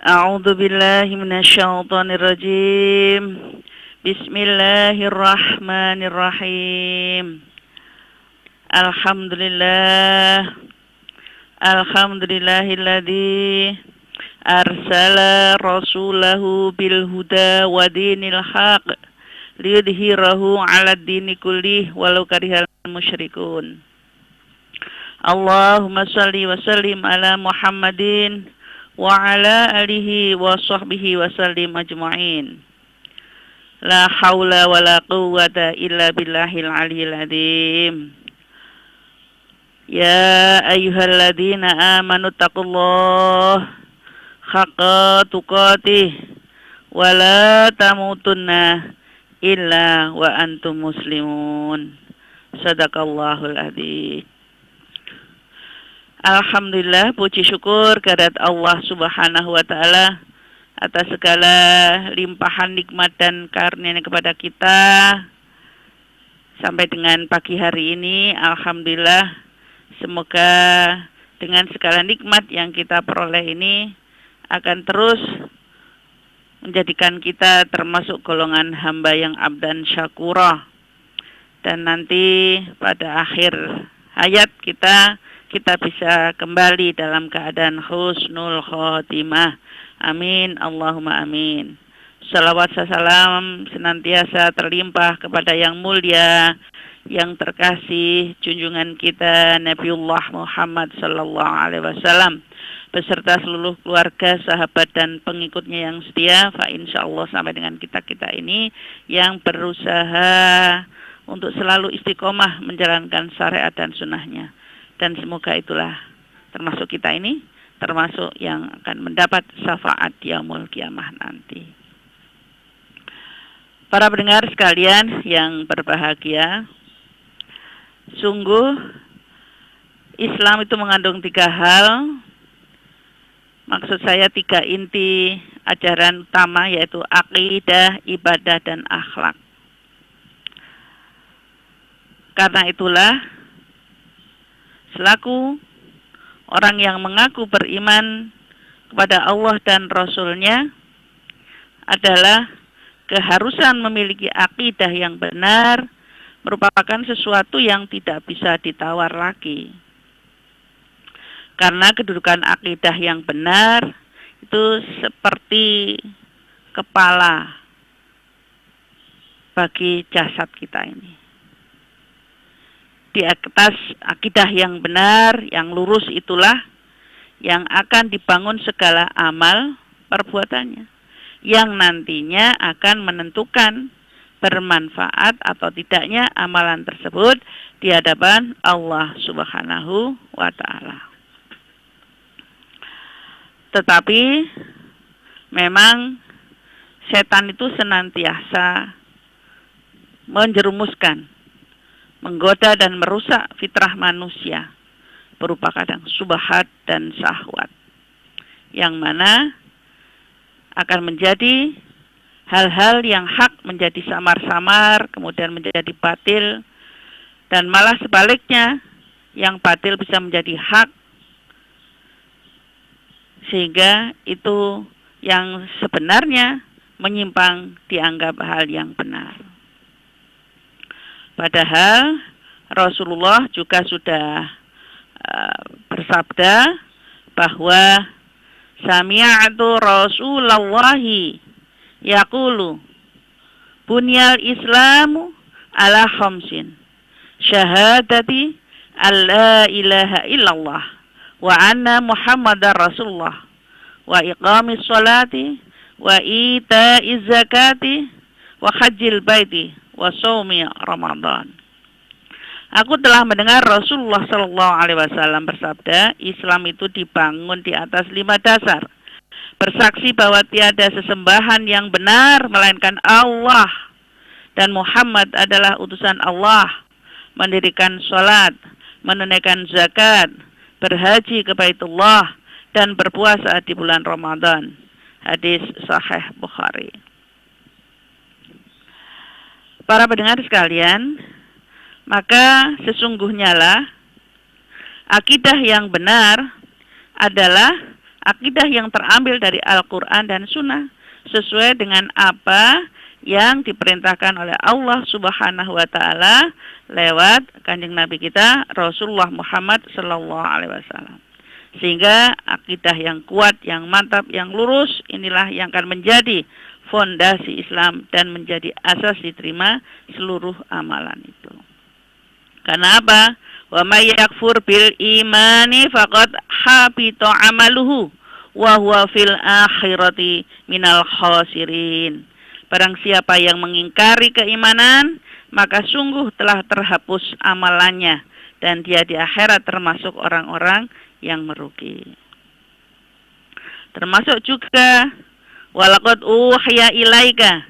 A'udzu billahi minasyaitonir rajim. Bismillahirrahmanirrahim. Alhamdulillah. Alhamdulillahilladzi arsala rasulahu bil huda wa dinil haq liyudhhirahu 'alad dini kullih walau karihal musyrikun. Allahumma shalli wa sallim ala Muhammadin wa ala alihi wa sahbihi wa sallim ajma'in. La haula wa la quwwata illa billahil aliyyil azim. Ya ayyuhalladzina amanu taqullaha haqqa tuqatih wa la tamutunna illa wa antum muslimun. Sadaqallahul adzim. Alhamdulillah, puji syukur kehadirat Allah Subhanahu wa taala atas segala limpahan nikmat dan karunia-Nya kepada kita sampai dengan pagi hari ini. Alhamdulillah, semoga dengan segala nikmat yang kita peroleh ini akan terus menjadikan kita termasuk golongan hamba yang abdan syakurah, dan nanti pada akhir hayat kita bisa kembali dalam keadaan husnul khotimah. Amin, Allahumma amin. Salawat salam senantiasa terlimpah kepada yang mulia, yang terkasih, junjungan kita Nabiullah Muhammad sallallahu alaihi wasallam beserta seluruh keluarga, sahabat dan pengikutnya yang setia. Fa insyaallah sampai dengan kita ini yang berusaha untuk selalu istiqomah menjalankan syariat dan sunnahnya. Dan semoga itulah termasuk kita ini, termasuk yang akan mendapat syafaat yaumul kiamah nanti. Para pendengar sekalian yang berbahagia, sungguh Islam itu mengandung 3 hal. Maksud saya 3 inti ajaran utama, yaitu akidah, ibadah, dan akhlak. Karena itulah, selaku orang yang mengaku beriman kepada Allah dan Rasul-Nya adalah keharusan memiliki akidah yang benar, merupakan sesuatu yang tidak bisa ditawar lagi. Karena kedudukan akidah yang benar itu seperti kepala bagi jasad kita ini. Di atas akidah yang benar, yang lurus itulah yang akan dibangun segala amal perbuatannya, yang nantinya akan menentukan bermanfaat atau tidaknya amalan tersebut di hadapan Allah Subhanahu wa ta'ala. Tetapi memang setan itu senantiasa menjerumuskan, menggoda dan merusak fitrah manusia berupa kadang syubhat dan syahwat, yang mana akan menjadi hal-hal yang hak menjadi samar-samar, kemudian menjadi batil, dan malah sebaliknya, yang batil bisa menjadi hak, sehingga itu yang sebenarnya menyimpang dianggap hal yang benar. Padahal Rasulullah juga sudah bersabda bahwa sami'tu Rasulullahi yaqulu bunyal islamu ala khamsin syahadati alla ilaha illallah wa anna muhammadar rasulullah wa iqamis sholati wa ita'iz zakati wa hajjil baiti wa shaumi Ramadan. Aku telah mendengar Rasulullah sallallahu alaihi wasallam bersabda, Islam itu dibangun di atas 5 dasar. Bersaksi bahwa tiada sesembahan yang benar melainkan Allah dan Muhammad adalah utusan Allah, mendirikan sholat, menunaikan zakat, berhaji ke Baitullah, dan berpuasa di bulan Ramadan. Hadis Sahih Bukhari. Para pendengar sekalian, maka sesungguhnya lah akidah yang benar adalah akidah yang terambil dari Al-Quran dan Sunnah sesuai dengan apa yang diperintahkan oleh Allah Subhanahu wa Ta'ala lewat Kanjeng Nabi kita Rasulullah Muhammad Sallallahu Alaihi Wasallam. Sehingga akidah yang kuat, yang mantap, yang lurus inilah yang akan menjadi fondasi Islam dan menjadi asas diterima seluruh amalan itu. Karena apa? Wa may yakfur bil imani faqad habita amaluhu wa huwa fil akhirati minal khasirin. Barang siapa yang mengingkari keimanan, maka sungguh telah terhapus amalannya dan dia di akhirat termasuk orang-orang yang merugi. Termasuk juga walaqad uhiya ilaika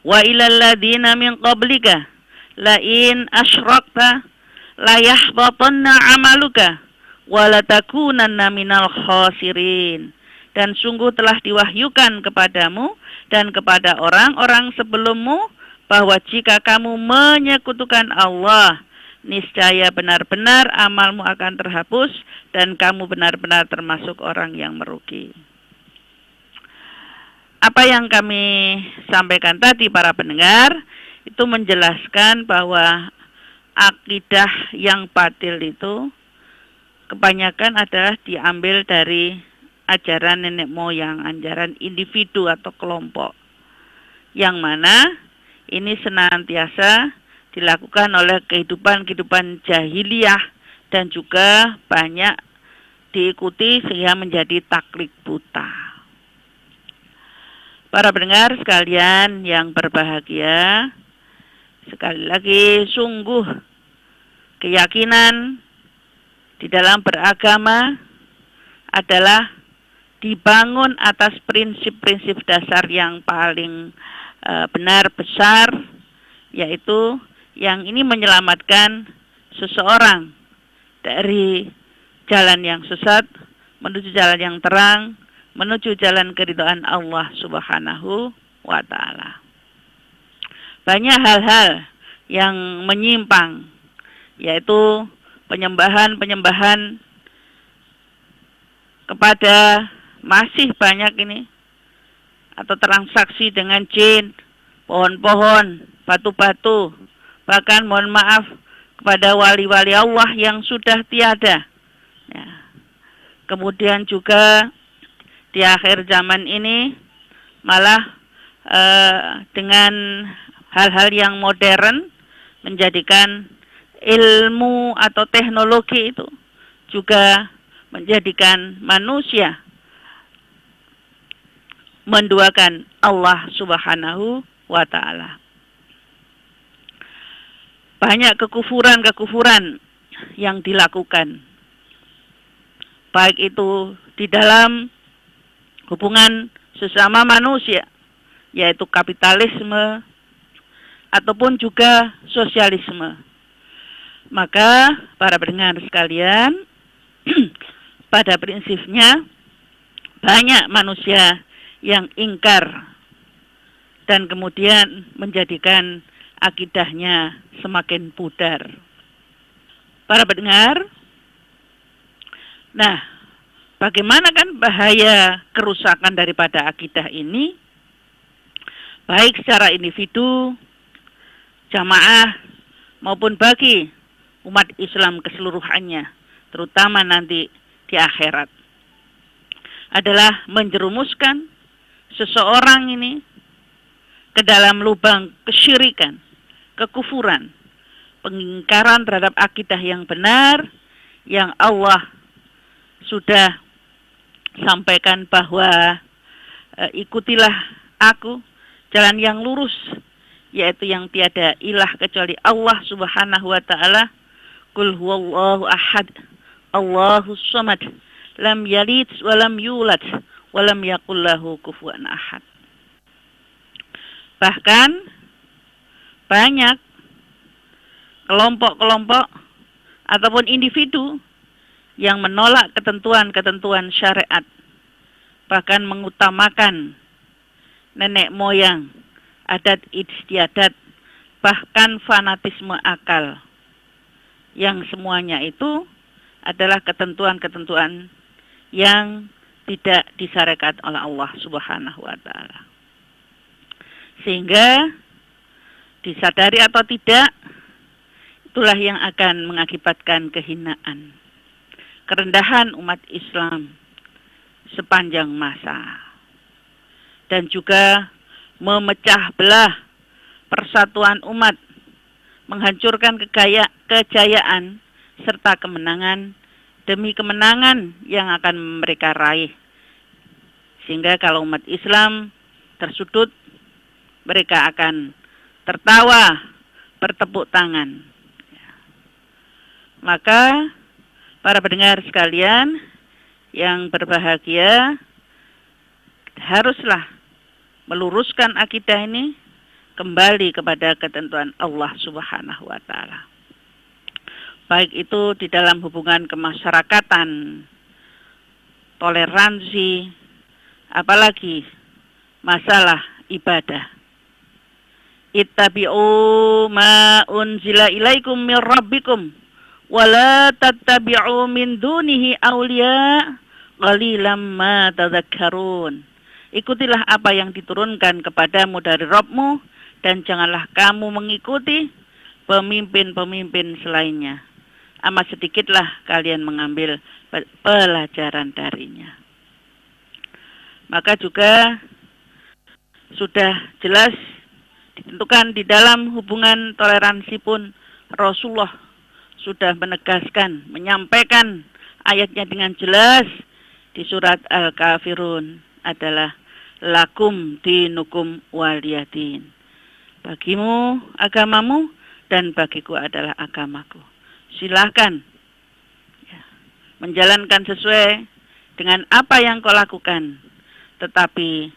wa ilal ladina min qablika la in asyrakta la yahbatanna amaluka wa la takunanna minal khasirin. Dan sungguh telah diwahyukan kepadamu dan kepada orang-orang sebelummu bahwa jika kamu menyekutukan Allah, niscaya benar-benar amalmu akan terhapus dan kamu benar-benar termasuk orang yang merugi. Apa yang kami sampaikan tadi para pendengar itu menjelaskan bahwa akidah yang batil itu kebanyakan adalah diambil dari ajaran nenek moyang, ajaran individu atau kelompok, yang mana ini senantiasa dilakukan oleh kehidupan jahiliyah dan juga banyak diikuti sehingga menjadi taklid buta. Para pendengar sekalian yang berbahagia, sekali lagi sungguh keyakinan di dalam beragama adalah dibangun atas prinsip-prinsip dasar yang paling benar besar, yaitu yang ini menyelamatkan seseorang dari jalan yang sesat menuju jalan yang terang, menuju jalan keridhaan Allah Subhanahu wa Ta'ala. Banyak hal-hal yang menyimpang, yaitu penyembahan kepada masih banyak ini, atau transaksi dengan jin, pohon-pohon, batu-batu, bahkan mohon maaf kepada wali-wali Allah yang sudah tiada. Ya. Kemudian juga di akhir zaman ini malah dengan hal-hal yang modern menjadikan ilmu atau teknologi itu juga menjadikan manusia menduakan Allah Subhanahu wa Ta'ala. Banyak kekufuran yang dilakukan, baik itu di dalam hubungan sesama manusia, yaitu kapitalisme ataupun juga sosialisme. Maka para pendengar sekalian, pada prinsipnya banyak manusia yang ingkar dan kemudian menjadikan akidahnya semakin pudar. Para pendengar, nah, bagaimana kan bahaya kerusakan daripada akidah ini, baik secara individu, jamaah, maupun bagi umat Islam keseluruhannya, terutama nanti di akhirat, adalah menjerumuskan seseorang ini ke dalam lubang kesyirikan, kekufuran, pengingkaran terhadap akidah yang benar yang Allah sudah sampaikan bahwa ikutilah aku, jalan yang lurus, yaitu yang tiada ilah kecuali Allah Subhanahu wa Ta'ala. Qul huwallahu ahad, Allahus samad, lam yalid wa lam yulad wa lam yakul lahu kufuwan ahad. Bahkan banyak kelompok-kelompok ataupun individu yang menolak ketentuan-ketentuan syariat, bahkan mengutamakan nenek moyang, adat istiadat, bahkan fanatisme akal, yang semuanya itu adalah ketentuan-ketentuan yang tidak disyariat oleh Allah Subhanahu wa taala. Sehingga disadari atau tidak, itulah yang akan mengakibatkan kehinaan, kerendahan umat Islam sepanjang masa, dan juga memecah belah persatuan umat, menghancurkan kejayaan serta kemenangan demi kemenangan yang akan mereka raih. Sehingga kalau umat Islam tersudut, mereka akan tertawa, bertepuk tangan. Maka para pendengar sekalian yang berbahagia, haruslah meluruskan akidah ini kembali kepada ketentuan Allah Subhanahu wa taala. Baik itu di dalam hubungan kemasyarakatan, toleransi, apalagi masalah ibadah. Ittabi'u ma unzila ilaikum min rabbikum wa la tattabi'u min dunihi awliya qalilam ma tadhakkarun. Ikutilah apa yang diturunkan kepadamu dari Rabbmu dan janganlah kamu mengikuti pemimpin-pemimpin selainnya. Amat sedikitlah kalian mengambil pelajaran darinya. Maka juga sudah jelas ditentukan di dalam hubungan toleransi pun Rasulullah sudah menegaskan, menyampaikan ayatnya dengan jelas di surat Al-Kafirun adalah lakum dinukum waliyadin. Bagimu agamamu dan bagiku adalah agamaku. Silahkan menjalankan sesuai dengan apa yang kau lakukan. Tetapi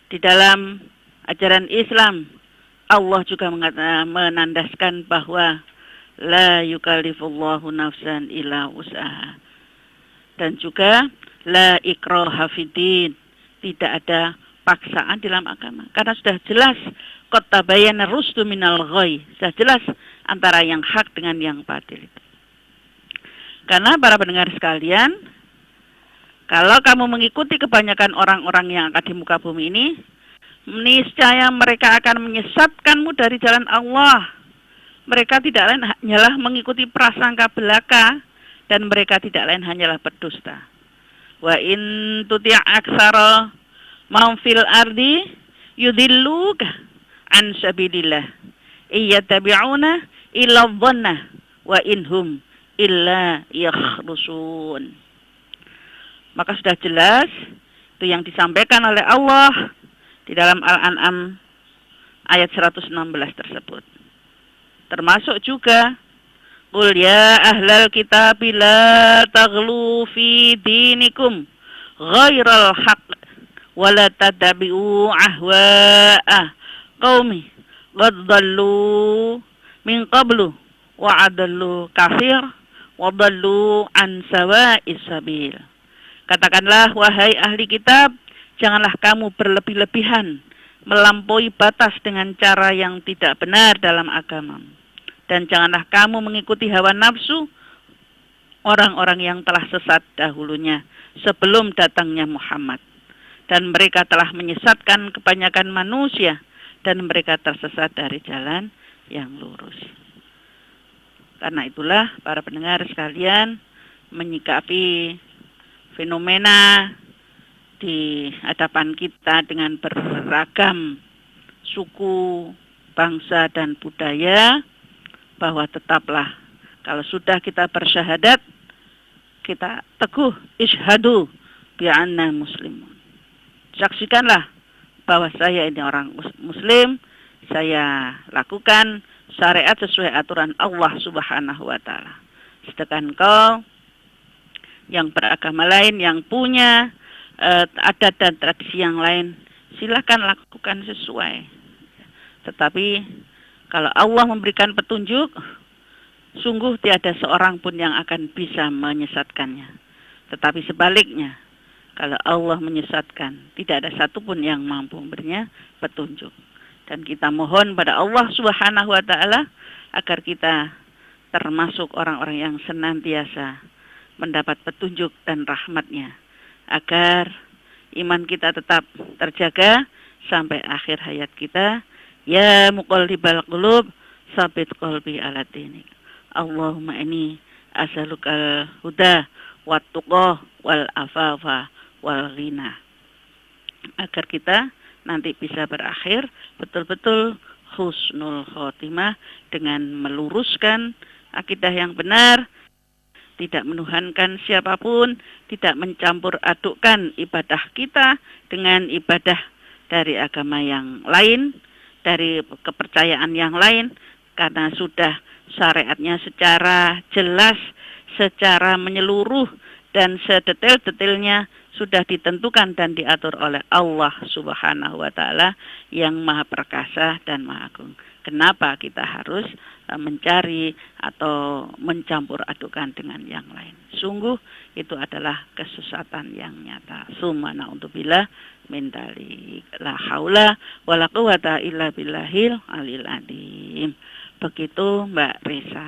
di dalam ajaran Islam, Allah juga menandaskan bahwa la yukallifullahu nafsan illa wus'aha. Dan juga la ikraha fiddin, tidak ada paksaan dalam agama. Karena sudah jelas qad tabayyana rusdu minal ghayy, sudah jelas antara yang hak dengan yang batil. Karena para pendengar sekalian, kalau kamu mengikuti kebanyakan orang-orang yang ada di muka bumi ini, niscaya mereka akan menyesatkanmu dari jalan Allah. Mereka tidak lain hanyalah mengikuti prasangka belaka, dan mereka tidak lain hanyalah berdusta. Wa in tuti' aktsara man fil ardi yudilluka an sabilillah iyattabi'una illa dhanna wa inhum illa yakhrusun. Maka sudah jelas itu yang disampaikan oleh Allah di dalam Al-An'am ayat 116 tersebut. Termasuk juga qul ya ahlal kitab la taghlu fi dinikum ghairal haqq wa la tattabi'u ahwa'a qaumi qad dhallu min qablu wa adallu katsir wa dhallu an sawa'is sabil. Katakanlah, wahai ahli kitab, janganlah kamu berlebih-lebihan melampaui batas dengan cara yang tidak benar dalam agama. Dan janganlah kamu mengikuti hawa nafsu orang-orang yang telah sesat dahulunya sebelum datangnya Muhammad. Dan mereka telah menyesatkan kebanyakan manusia dan mereka tersesat dari jalan yang lurus. Karena itulah para pendengar sekalian, menyikapi fenomena di hadapan kita dengan beragam suku, bangsa, dan budaya, bahwa tetaplah kalau sudah kita bersyahadat, kita teguh isyhadu bi'anna muslimun. Saksikanlah bahwa saya ini orang muslim, saya lakukan syariat sesuai aturan Allah Subhanahu wa taala. Sedangkan kau yang beragama lain, yang punya adat dan tradisi yang lain, silakan lakukan sesuai. Tetapi kalau Allah memberikan petunjuk, sungguh tiada seorang pun yang akan bisa menyesatkannya. Tetapi sebaliknya, kalau Allah menyesatkan, tidak ada satupun yang mampu memberinya petunjuk. Dan kita mohon pada Allah Subhanahu wa taala agar kita termasuk orang-orang yang senantiasa mendapat petunjuk dan rahmat-Nya, agar iman kita tetap terjaga sampai akhir hayat kita. Ya muqallibal qulub, sabit qalbi ala dinik. Allahumma inni as'alukal huda wat tuqah wal afafa wal ghina. Agar kita nanti bisa berakhir betul-betul husnul khotimah dengan meluruskan akidah yang benar, tidak menuhankan siapapun, tidak mencampur adukkan ibadah kita dengan ibadah dari agama yang lain, dari kepercayaan yang lain, karena sudah syariatnya secara jelas, secara menyeluruh, dan sedetail-detailnya sudah ditentukan dan diatur oleh Allah Subhanahu wa Ta'ala yang Maha Perkasa dan Maha Agung. Kenapa kita harus mencari atau mencampur adukan dengan yang lain? Sungguh itu adalah kesesatan yang nyata. Summa na'udzubillah min dzalik. La haula wala quwata illa billahil alil azim. Begitu Mbak Risa.